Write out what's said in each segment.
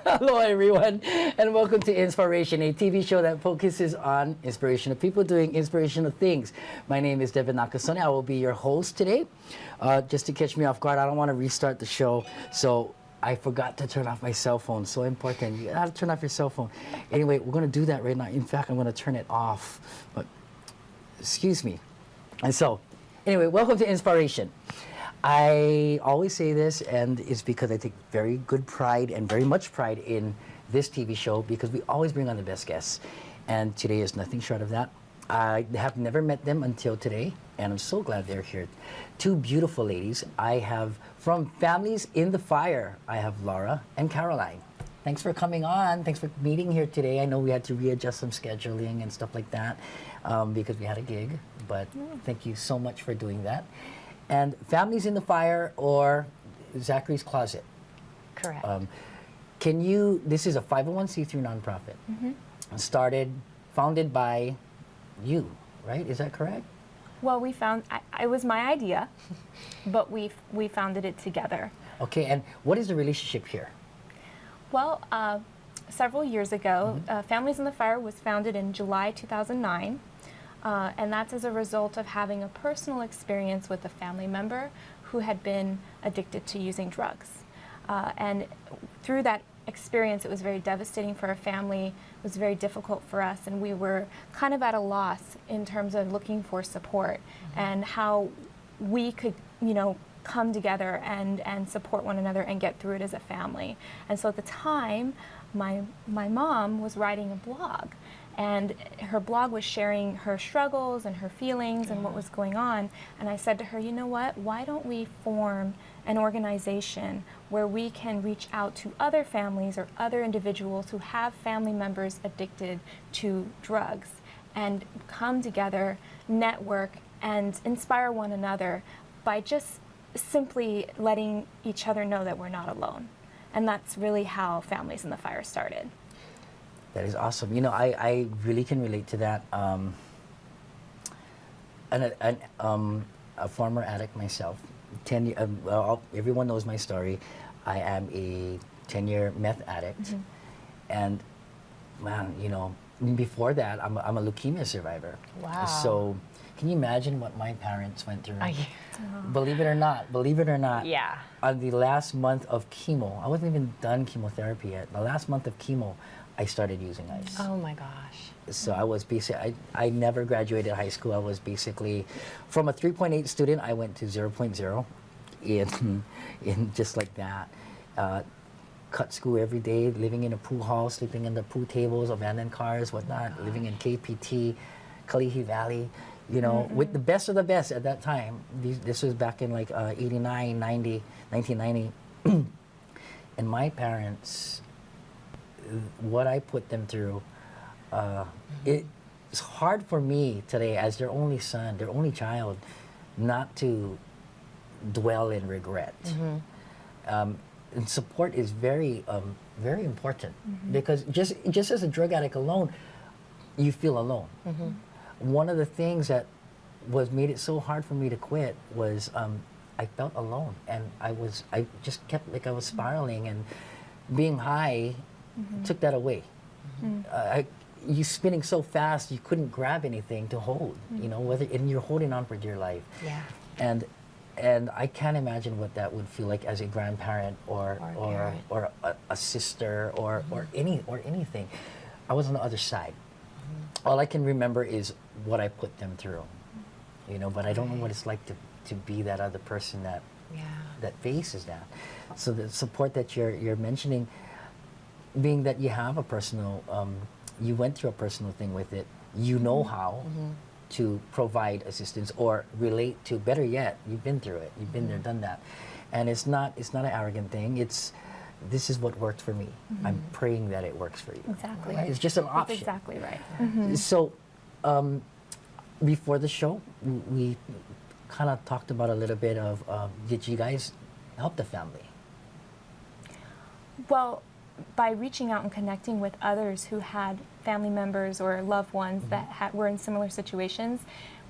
Hello, everyone, and welcome to Inspiration, a TV show that focuses on inspirational people doing inspirational things. My name is Devin Nakasone. I will be your host today. Just to catch me off guard, I don't want to restart the show, so I forgot to turn off my cell phone. So important. You gotta turn off your cell phone. Anyway, we're gonna do that right now. In fact, I'm gonna turn it off. But excuse me. And so, anyway, welcome to Inspiration. I always say this, and it's because I take very good pride and very much pride in this TV show because we always bring on the best guests. And today is nothing short of that. I have never met them until today, and I'm so glad they're here. Two beautiful ladies. I have from Families in the Fire, I have Laura and Caroline. Thanks for coming on. Thanks for meeting here today. I know we had to readjust some scheduling and stuff like that because we had a gig, but thank you so much for doing that. And Families in the Fire or Zachary's Closet. Correct. This is a 501c3 nonprofit. Founded by you, right? Is that correct? Well, it was my idea, but we founded it together. Okay, and what is the relationship here? Well, several years ago, Families in the Fire was founded in July 2009. And that's as a result of having a personal experience with a family member who had been addicted to using drugs. And through that experience, it was very devastating for our family. It was very difficult for us, and we were kind of at a loss in terms of looking for support and how we could, come together and support one another and get through it as a family. And so at the time, my mom was writing a blog. And her blog was sharing her struggles and her feelings and what was going on. And I said to her, you know what, why don't we form an organization where we can reach out to other families or other individuals who have family members addicted to drugs and come together, network, and inspire one another by just simply letting each other know that we're not alone. And that's really how Families in the Fire started. That is awesome. I really can relate to that. A former addict myself. Everyone knows my story. I am a 10-year meth addict, and man, before that, I'm a leukemia survivor. Wow. So, can you imagine what my parents went through? Oh, yeah. Believe it or not. Yeah. On the last month of chemo, I wasn't even done chemotherapy yet. The last month of chemo, I started using ice. Oh my gosh. So I was basically, I never graduated high school. I was basically, from a 3.8 student, I went to 0.0 in just like that. Cut school every day, living in a pool hall, sleeping in the pool tables, abandoned cars, whatnot, living in KPT, Kalihi Valley, with the best of the best at that time. This was back in like 89, 90, 1990. And my parents, what I put them through, it's hard for me today as their only son, their only child, not to dwell in regret. And support is very, very important because just as a drug addict alone, you feel alone. One of the things that made it so hard for me to quit was I felt alone, and I just kept like I was spiraling, and being high took that away. You spinning so fast, you couldn't grab anything to hold. And you're holding on for dear life. Yeah. And I can't imagine what that would feel like as a grandparent or a sister or anything. I was on the other side. All I can remember is what I put them through. But I don't know what it's like to be that other person that faces that. So the support that you're mentioning, being that you have a personal, you went through a personal thing with it, how to provide assistance or relate to, better yet, you've been through it, you've been there, done that. And it's not an arrogant thing, this is what worked for me. I'm praying that it works for you. Exactly. Right? It's just an option. That's exactly right. So, before the show, we kind of talked about a little bit of, did you guys help the family? Well, by reaching out and connecting with others who had family members or loved ones that were in similar situations,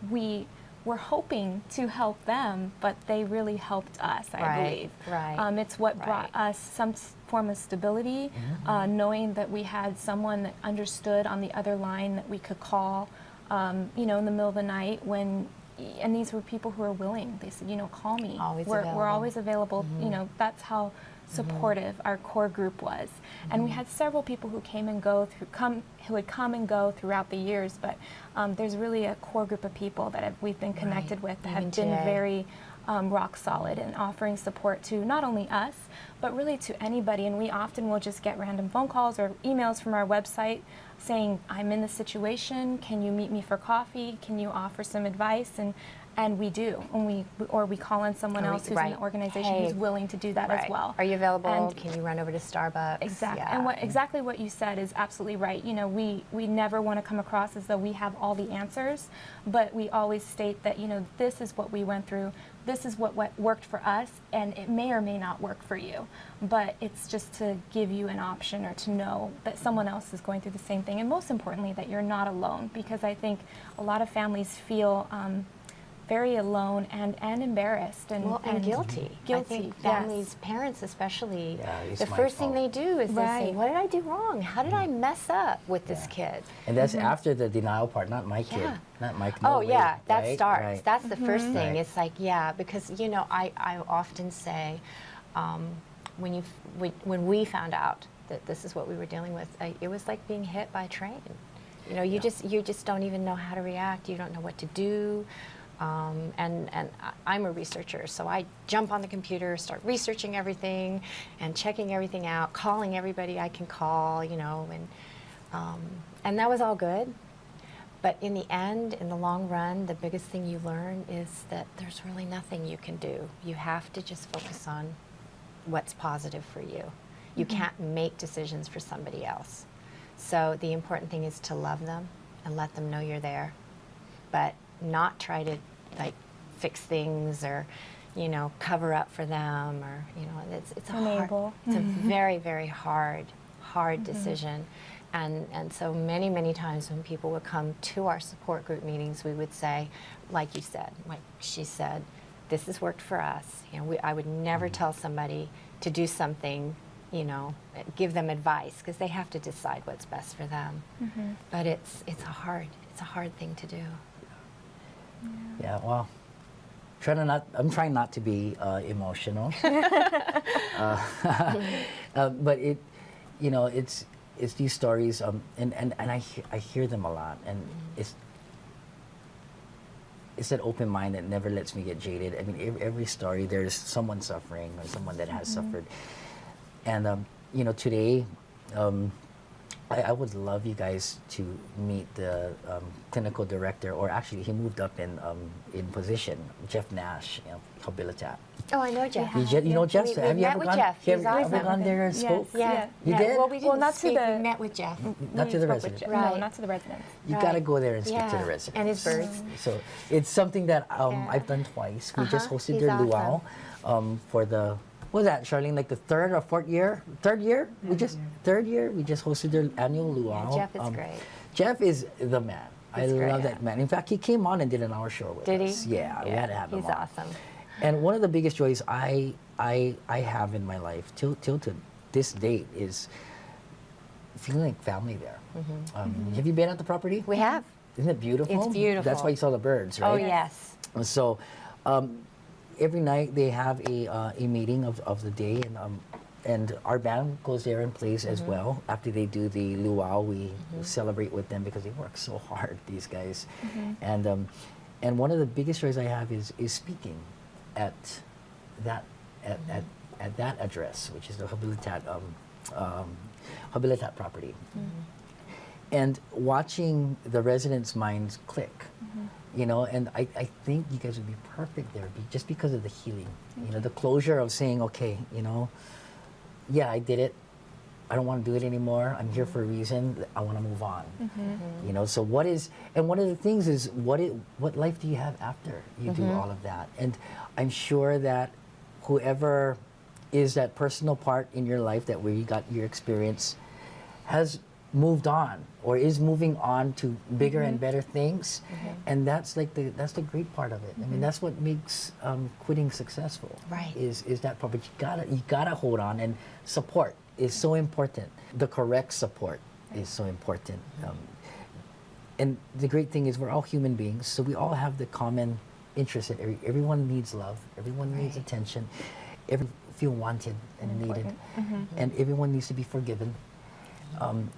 we we're hoping to help them, but they really helped us, I believe. Right. It's what brought us some form of stability, knowing that we had someone that understood on the other line that we could call, you know, in the middle of the night when, and these were people who were willing. They said, you know, call me. We're always available. You know, that's how supportive our core group was. And we had several people who came and who had come and go throughout the years, but there's really a core group of people that we've been connected with that have been very rock solid in offering support to not only us, but really to anybody. And we often will just get random phone calls or emails from our website saying, I'm in this situation, can you meet me for coffee? Can you offer some advice? And we do, and we call in someone else who's in the organization who's willing to do that as well. Are you available? And can you run over to Starbucks? Exactly. Yeah. And exactly what you said is absolutely right. You know, we never want to come across as though we have all the answers, but we always state that, you know, this is what we went through, this is what worked for us, and it may or may not work for you. But it's just to give you an option or to know that someone else is going through the same thing, and most importantly, that you're not alone, because I think a lot of families feel very alone and embarrassed and guilty. I think families, parents especially, the first thing they do is they say, what did I do wrong? How did I mess up with this kid? And that's after the denial part, not my kid. Not my kid. That starts. That's the first thing. It's like, because, you know, I often say, when we found out that this is what we were dealing with, it was like being hit by a train. You know, you just don't even know how to react. You don't know what to do. And I'm a researcher, so I jump on the computer, start researching everything and checking everything out, calling everybody I can call, you know, and that was all good. But in the end, in the long run, the biggest thing you learn is that there's really nothing you can do. You have to just focus on what's positive for you. You can't make decisions for somebody else. So the important thing is to love them and let them know you're there, but not try to like fix things or, you know, cover up for them, or, you know, it's a very, very hard decision. And so many times when people would come to our support group meetings, we would say, like you said, like she said, this has worked for us. You know, I would never tell somebody to do something, you know, give them advice, because they have to decide what's best for them. But it's a hard thing to do. Yeah, well, I'm trying not to be emotional, but it, you know, it's these stories, and I hear them a lot, and it's that open mind that never lets me get jaded. I mean, every story there's someone suffering or someone that has suffered, and you know, today. I would love you guys to meet the clinical director, or actually he moved up in position, Jeff Nash, you know, Habilitat. Oh, I know Jeff. You know Jeff? Have you ever gone? Jeff. Have you ever gone there and spoke? Yeah. You did? Well, we didn't not speak. to the. We met with Jeff. Not to the residents. No, not to the residents. You got to go there and speak to the residents. And his birds. So it's something that I've done twice. We just hosted their luau for the. What was that, Charlene? Like the third or fourth year? Third year? Third year. We just hosted their annual luau. Yeah, Jeff is great. Jeff is the man. He's I great, love that man. In fact, he came on and did an hour show with us. Did he? Yeah, we had to have him on. He's awesome. And one of the biggest joys I have in my life till to this date is feeling like family there. Have you been at the property? We have. Isn't it beautiful? It's beautiful. That's why you saw the birds, right? Oh, yes. So every night they have a meeting of the day, and our band goes there and plays as well. After they do the luau, we celebrate with them because they work so hard, these guys. And one of the biggest joys I have is speaking at that address, which is the Habilitat property, and watching the residents' minds click. You know, and I think you guys would be perfect there, just because of the healing. You know, the closure of saying, okay, you know, yeah, I did it. I don't want to do it anymore. I'm here for a reason. I want to move on. You know, so one of the things is what life do you have after you do all of that? And I'm sure that whoever is that personal part in your life that where you got your experience has moved on or is moving on to bigger and better things, and that's like the great part of it. I mean, that's what makes quitting successful. Right. Is that part? But you gotta hold on, and support is so important. The correct support is so important. And the great thing is we're all human beings, so we all have the common interest in everyone needs love, everyone needs Right. attention, everyone feel wanted and needed, Important. and everyone needs to be forgiven.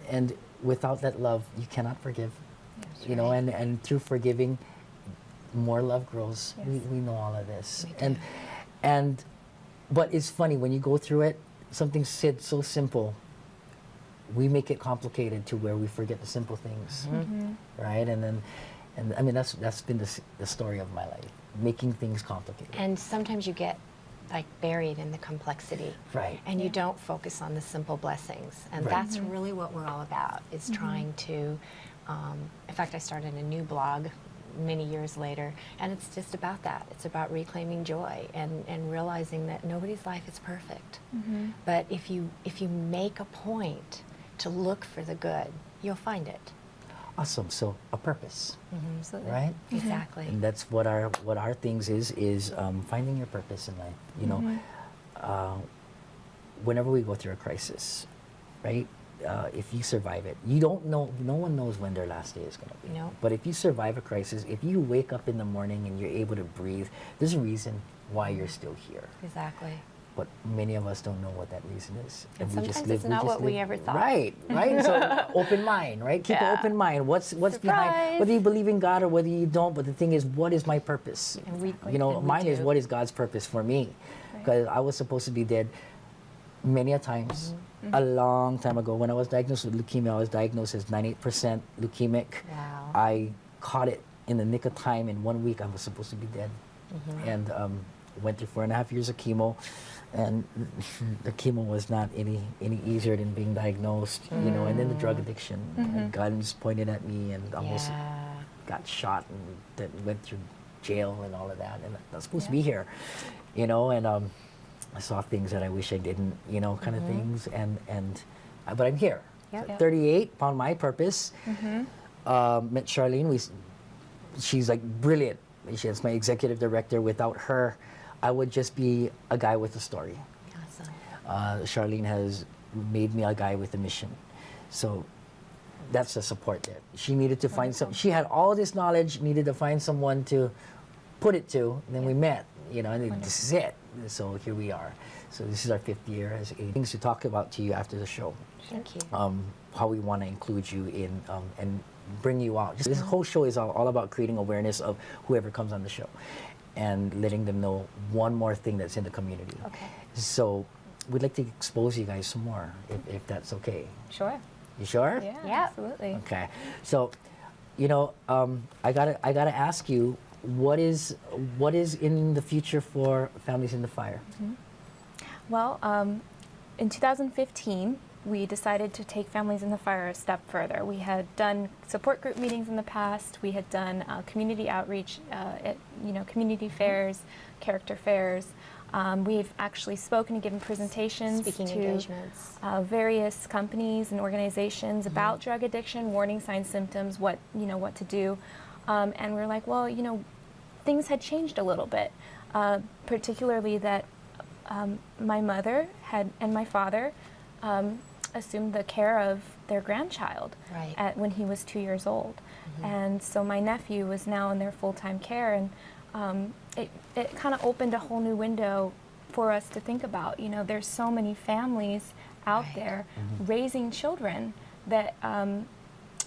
And without that love, you cannot forgive. That's You know, right. and through forgiving, more love grows. Yes. We know all of this. We do. And but it's funny when you go through it, something said so simple, we make it complicated to where we forget the simple things, right? And I mean that's been the story of my life, making things complicated. And sometimes you get like buried in the complexity. Right. And you don't focus on the simple blessings. And Right. that's really what we're all about, is trying to, in fact, I started a new blog many years later, and it's just about that. It's about reclaiming joy and realizing that nobody's life is perfect. But if you make a point to look for the good, you'll find it. Awesome. So a purpose, Absolutely. right? Exactly. And that's what our things is finding your purpose in life. You know, whenever we go through a crisis, right? If you survive it, you don't know. No one knows when their last day is going to be. No. But if you survive a crisis, if you wake up in the morning and you're able to breathe, there's a reason why you're still here. Exactly. But many of us don't know what that reason is. And we just sometimes live, it's not just what we live- ever thought. Right, right. So open mind, right? Keep Yeah. an open mind. What's behind? Surprise. Whether you believe in God or whether you don't, but the thing is, what is my purpose? And we- you know, and we mine is do. what is God's purpose for me? Because I was supposed to be dead many a times. A long time ago, when I was diagnosed with leukemia, I was diagnosed as 98% leukemic. Wow. I caught it in the nick of time. In 1 week, I was supposed to be dead, and went through 4.5 years of chemo. And the chemo was not any easier than being diagnosed, you know. And then the drug addiction, and guns pointed at me, and almost Yeah. got shot, and then went through jail and all of that. And I was supposed to be here, you know. And I saw things that I wish I didn't, you know, kind of things. But I'm here. Yep. Yep. 38, found my purpose. Met Charlene. She's like brilliant. She's my executive director. Without her, I would just be a guy with a story. Awesome. Charlene has made me a guy with a mission. So that's the support there. She needed to find some. She had all this knowledge, needed to find someone to put it to. And then we met, you know, and this is it. So here we are. So this is our 5th year as a things to talk about to you after the show. Thank you. How we want to include you in and bring you out. This whole show is all about creating awareness of whoever comes on the show and letting them know one more thing that's in the community. Okay. So we'd like to expose you guys some more, if that's okay. Sure. You sure? Yeah, Yeah. absolutely. Okay. So, you know, I gotta ask you, what is in the future for Families in the Fire? Well, in 2015, we decided to take Families in the Fire a step further. We had done support group meetings in the past. We had done community outreach at community fairs, character fairs. We've actually spoken and given presentations Speaking to engagements. various companies and organizations about drug addiction, warning signs, symptoms, what to do. And we're like, well, things had changed a little bit, particularly that my mother and my father assumed the care of their grandchild Right. when he was 2 years old. And so my nephew was now in their full-time care, and it kind of opened a whole new window for us to think about. There's so many families out Right. there raising children that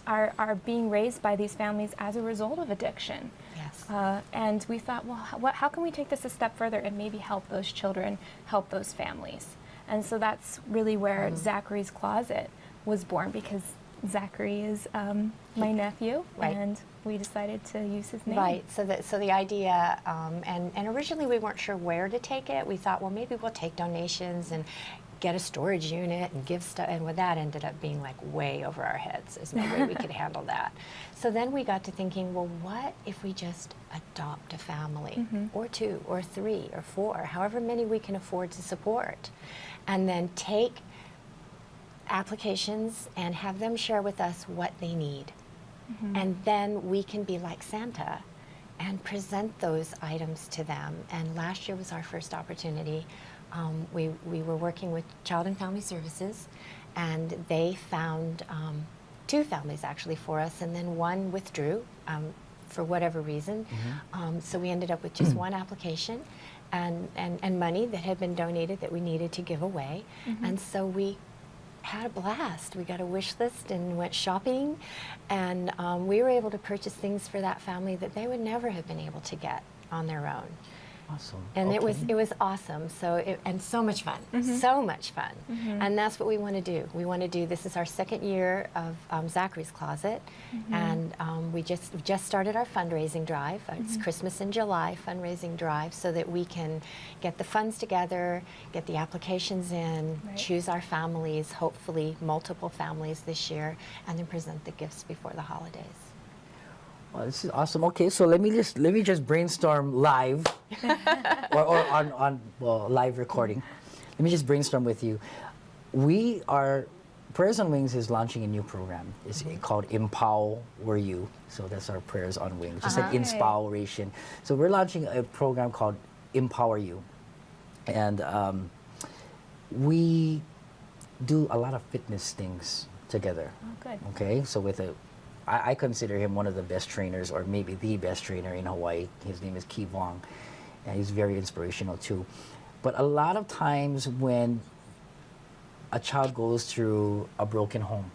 are being raised by these families as a result of addiction. Yes. And we thought, well, how can we take this a step further and maybe help those children, help those families? And so that's really where Zachary's Closet was born, because Zachary is my nephew, Right. and we decided to use his name. Right. So the idea, and originally we weren't sure where to take it. We thought, well, maybe we'll take donations and get a storage unit and give stuff, and that ended up being like way over our heads. There's no way we could handle that. So then we got to thinking, well, what if we just adopt a family, or 2 or 3 or 4, however many we can afford to support, and then take applications and have them share with us what they need. And then we can be like Santa and present those items to them. And last year was our first opportunity. We were working with Child and Family Services, and they found 2 families actually for us, and then one withdrew for whatever reason. So we ended up with just one application and money that had been donated that we needed to give away. And so we had a blast. We got a wish list and went shopping, and we were able to purchase things for that family that they would never have been able to get on their own. Awesome. And Okay. it was awesome. And so much fun, so much fun. And that's what we want to do. We want to do. This is our 2nd year of Zachary's Closet, and we just started our fundraising drive. It's Christmas in July fundraising drive, so that we can get the funds together, get the applications in, Right. choose our families, hopefully multiple families this year, and then present the gifts before the holidays. Well, this is awesome. Okay, so let me just brainstorm live, or on live recording. Let me just brainstorm with you. Prayers on Wings is launching a new program. It's called Empower You. So that's our Prayers on Wings, just like Okay. inspiration. So we're launching a program called Empower You, and we do a lot of fitness things together. Oh, good. Okay, so I consider him one of the best trainers, or maybe the best trainer in Hawaii. His name is Ki Vong, and he's very inspirational too. But a lot of times when a child goes through a broken home,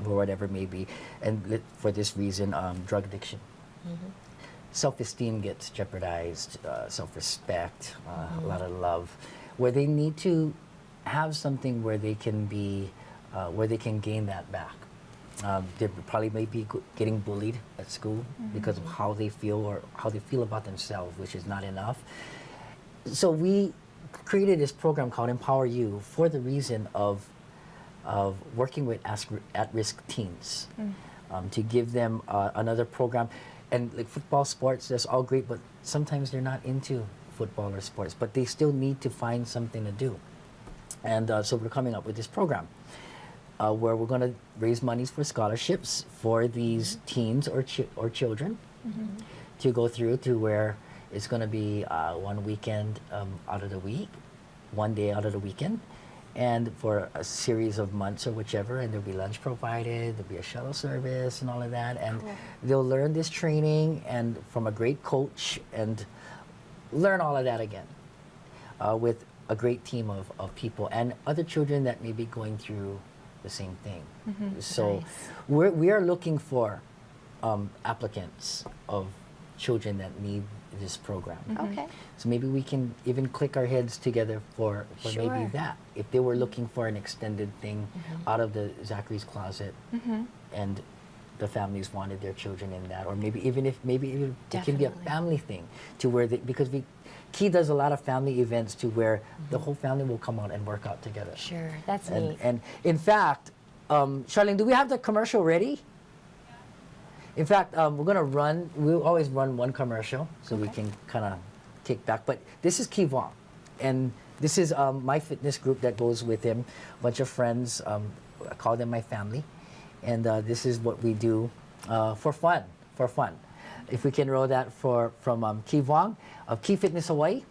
or whatever it may be, and for this reason, drug addiction, self-esteem gets jeopardized, self-respect, a lot of love, where they need to have something where they can gain that back. They probably may be getting bullied at school because of how they feel, or how they feel about themselves, which is not enough. So we created this program called Empower You for the reason of working with at-risk teens, to give them another program. And like football, sports, that's all great, but sometimes they're not into football or sports, but they still need to find something to do. And so we're coming up with this program, where we're going to raise monies for scholarships for these teens or children to go through to where it's going to be one weekend out of the week, one day out of the weekend, and for a series of months or whichever, and there'll be lunch provided, there'll be a shuttle service and all of that, and they'll learn this training and from a great coach and learn all of that again with a great team of people and other children that may be going through the same thing. So Nice. we are looking for applicants of children that need this program. Okay. So maybe we can even click our heads together for maybe Sure. that. If they were looking for an extended thing out of the Zachary's Closet, and the families wanted their children in that, or maybe even it can be a Definitely. family thing to where because Key does a lot of family events to where the whole family will come out and work out together. Sure, that's And, neat. and in fact, Charlene, do we have the commercial ready? In fact, we'll always run one commercial so we can kind of kick back. But this is Ki Vong, and this is my fitness group that goes with him, a bunch of friends. I call them my family. And this is what we do for fun. If we can roll that from Ki Vong of Ki Fitness Hawaii.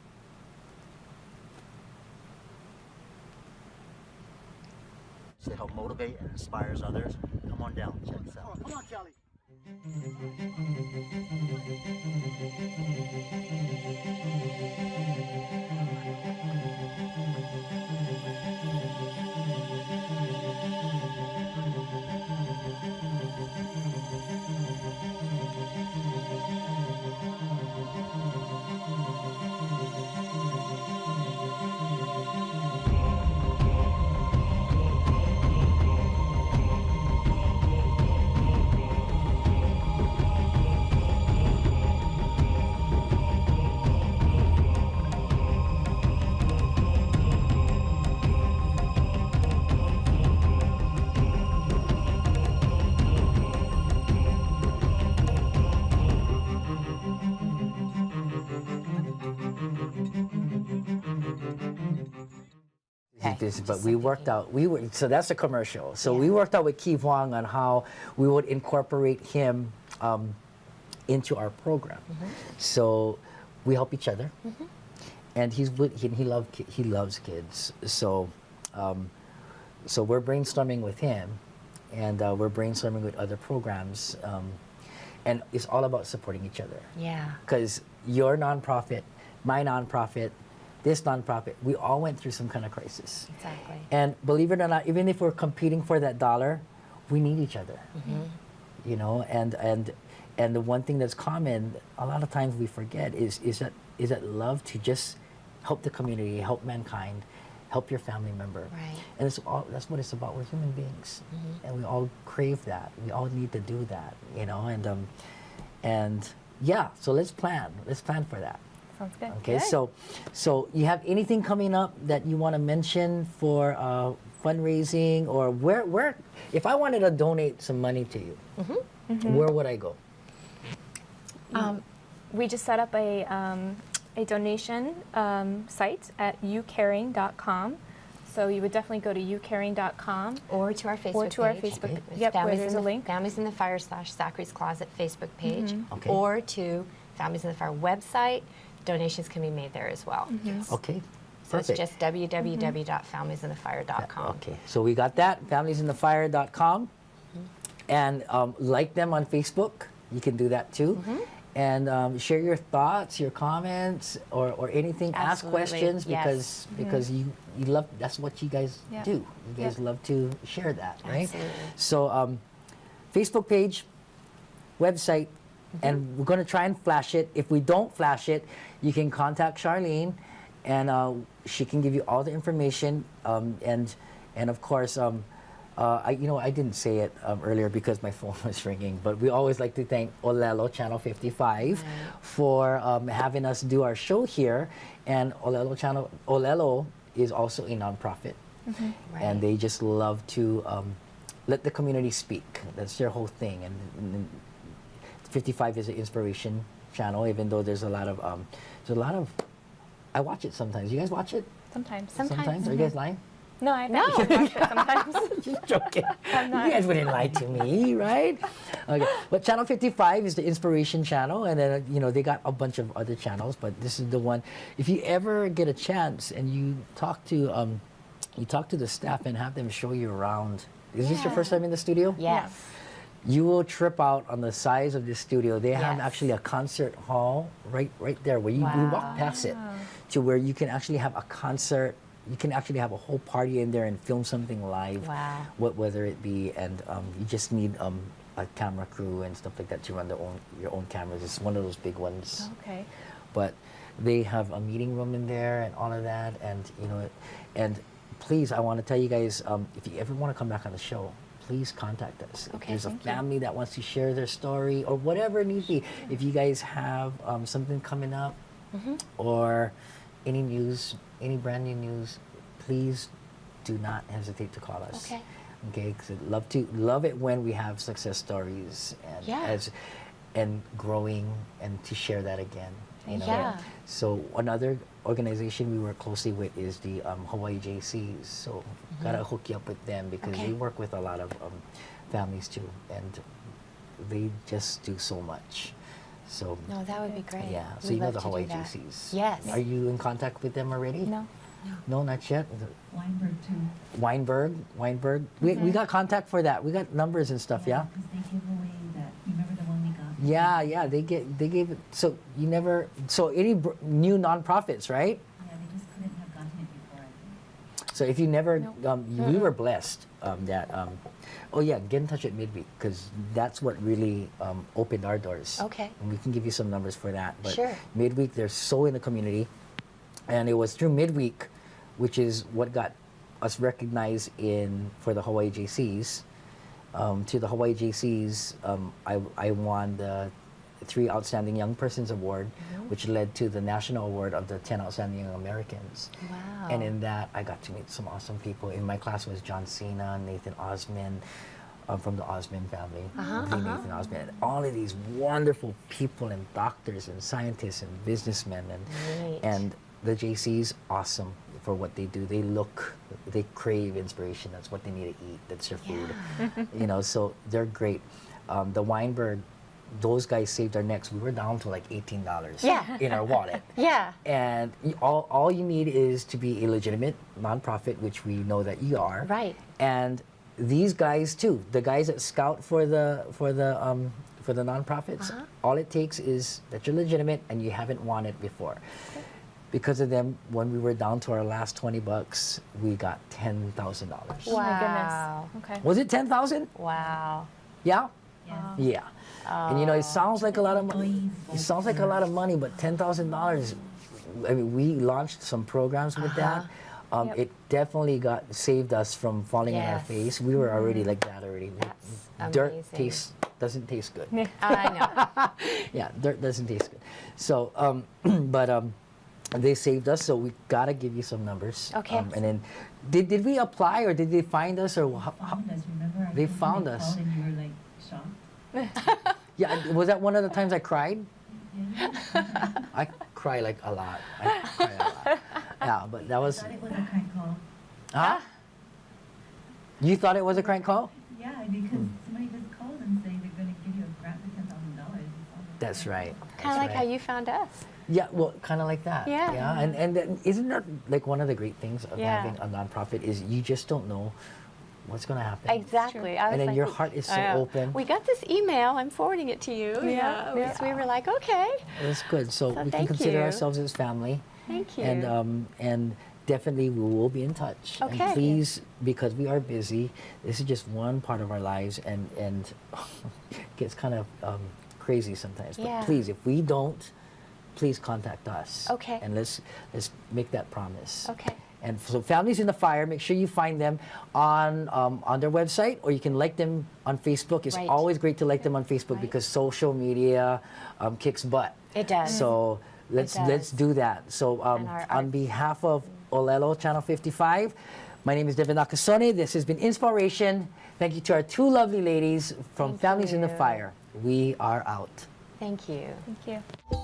To help motivate and inspires others. Come on down, check this out. Come on, Kelly. But just we like worked thinking. out. So that's a commercial. So we Yeah. worked out with Ki Huang on how we would incorporate him into our program. So we help each other, and he loves kids. So so we're brainstorming with him, and we're brainstorming with other programs, and it's all about supporting each other. Yeah. Because your nonprofit, my nonprofit, this nonprofit, we all went through some kind of crisis. Exactly. And believe it or not, even if we're competing for that dollar, we need each other. You know, and the one thing that's common, a lot of times we forget is that love to just help the community, help mankind, help your family member. Right. And that's what it's about. We're human beings, and we all crave that. We all need to do that, you know. And yeah, so let's plan. Let's plan for that. Sounds good. Okay, so you have anything coming up that you want to mention for fundraising, or where if I wanted to donate some money to you, where would I go? We just set up a donation site at youcaring.com. So you would definitely go to youcaring.com Or to our Facebook or to our page. Facebook. It's Yep, where Families there's in a the, link. Families in the Fire / Zachary's Closet Facebook page. Okay. Or to Families in the Fire website. Donations can be made there as well. Okay, So it's perfect. just www.familiesinthefire.com. Okay, so we got that, familiesinthefire.com, and like them on Facebook. You can do that too. And share your thoughts, your comments, or anything. Ask Absolutely, questions yes. because you love, that's what you guys Yeah. do. You guys Yeah. love to share that, right? Absolutely. So Facebook page, website, and we're going to try and flash it. If we don't flash it, you can contact Charlene, and she can give you all the information. And of course, I didn't say it earlier because my phone was ringing, but we always like to thank Olelo Channel 55 for having us do our show here. And Olelo is also a nonprofit, Right. and they just love to let the community speak. That's their whole thing. And 55 is an inspiration channel, even though there's a lot of I watch it sometimes. You guys watch it? Sometimes. Sometimes. Are you guys lying? No, I No. watch it sometimes. Just joking. I'm not. You guys wouldn't lie to me, right? Okay. But Channel 55 is the inspiration channel, and then they got a bunch of other channels, but this is the one. If you ever get a chance and you talk to the staff and have them show you around. Is this your Yeah. first time in the studio? Yes. You will trip out on the size of this studio. They have Yes. actually a concert hall right there where you walk past it to where you can actually have a concert. You can actually have a whole party in there and film something live. Wow. Whether it be, and you just need a camera crew and stuff like that to run your own cameras. It's one of those big ones. Okay. But they have a meeting room in there and all of that, and please, I want to tell you guys, if you ever want to come back on the show, please contact us. If Okay, there's a thank you. family that wants to share their story or whatever it needs to be, if you guys have something coming up or any news, any brand new news, please do not hesitate to call us. Okay. Okay, because love it when we have success stories and Yeah. and growing, and to share that again. Yeah. So another organization we work closely with is the Hawaii JCs. So gotta hook you up with them because Okay. they work with a lot of families too, and they just do so much. So No, that would be great. yeah. So We'd you know love the to do Hawaii that. JCs. Yes. Are you in contact with them already? No. No, not yet. Weinberg too. Weinberg. We got contact for that. We got numbers and stuff. Yeah. Because they give away that. You remember the one we got? Yeah. They gave it. So you never. So any new nonprofits, right? Yeah, they just couldn't have gotten it before, I think. So if you never, No. we were blessed that. Oh yeah, get in touch with Midweek because that's what really opened our doors. Okay. And we can give you some numbers for that. But Sure. Midweek, they're so in the community, and it was through Midweek, which is what got us recognized for the Hawaii JCs. To the Hawaii JCs, I won the 3 Outstanding Young Persons Award, which led to the National Award of the 10 Outstanding Young Americans. Wow. And in that, I got to meet some awesome people. In my class was John Cena, Nathan Osman, from the Osman family, Nathan Osman, and all of these wonderful people and doctors and scientists and businessmen Neat. and the JCs, awesome. for what they do. They crave inspiration. That's what they need to eat. That's their food. You know, so they're great. The Weinberg, those guys saved our necks. We were down to like $18 Yeah. in our wallet. Yeah. And all you need is to be a legitimate nonprofit, which we know that you are. Right. And these guys too, the guys that scout for the nonprofits, all it takes is that you're legitimate and you haven't won it before. Because of them, when we were down to our last $20, we got $10,000. Oh my Wow. goodness. Okay. Was it 10,000? Wow. Yeah. Yes. Yeah. And you know, it sounds like a lot of money. It sounds like a lot of money, but $10,000. I mean, we launched some programs with that. Yep. It definitely saved us from falling on our Yes. face. We were already like that already. That's Dirt amazing. doesn't taste good. I know. Yeah, dirt doesn't taste good. So, they saved us. So we gotta give you some numbers. Okay. And then, did we apply or did they find us or how? Found us, remember? I They told you found they us. called and you were like shocked. Yeah, was that one of the times I cried? Yeah. I cry like a lot. I cry a lot. Yeah, but that I was. thought it was a crank call. Huh? You thought it was a crank call? Yeah, because somebody just called and saying they're going to give you a grant for $10,000. That's right. Kind That's of like right. how you found us. Yeah, well, kind of like that. Yeah. Yeah, and isn't that like one of the great things of Yeah. having a nonprofit is you just don't know what's going to happen. Exactly. I was And then like, your heart is so I know. open. We got this email. I'm forwarding it to you. Yeah, Yeah. So we were like, okay. It's good. So, So we can thank consider you. ourselves as family. Thank you. And definitely we will be in touch. Okay. And please, because we are busy, this is just one part of our lives, and it gets kind of crazy sometimes. But Yeah. please, if we don't, please contact us. Okay. And let's make that promise. Okay. And so, Families in the Fire, make sure you find them on their website, or you can like them on Facebook. It's Right. always great to like them on Facebook Right. because social media kicks butt. It does. So let's does. do that. So And our on behalf of Olelo Channel 55, my name is Devin Nakasone. This has been Inspiration. Thank you to our two lovely ladies from Thank Families in the you. Fire. We are out. Thank you. Thank you.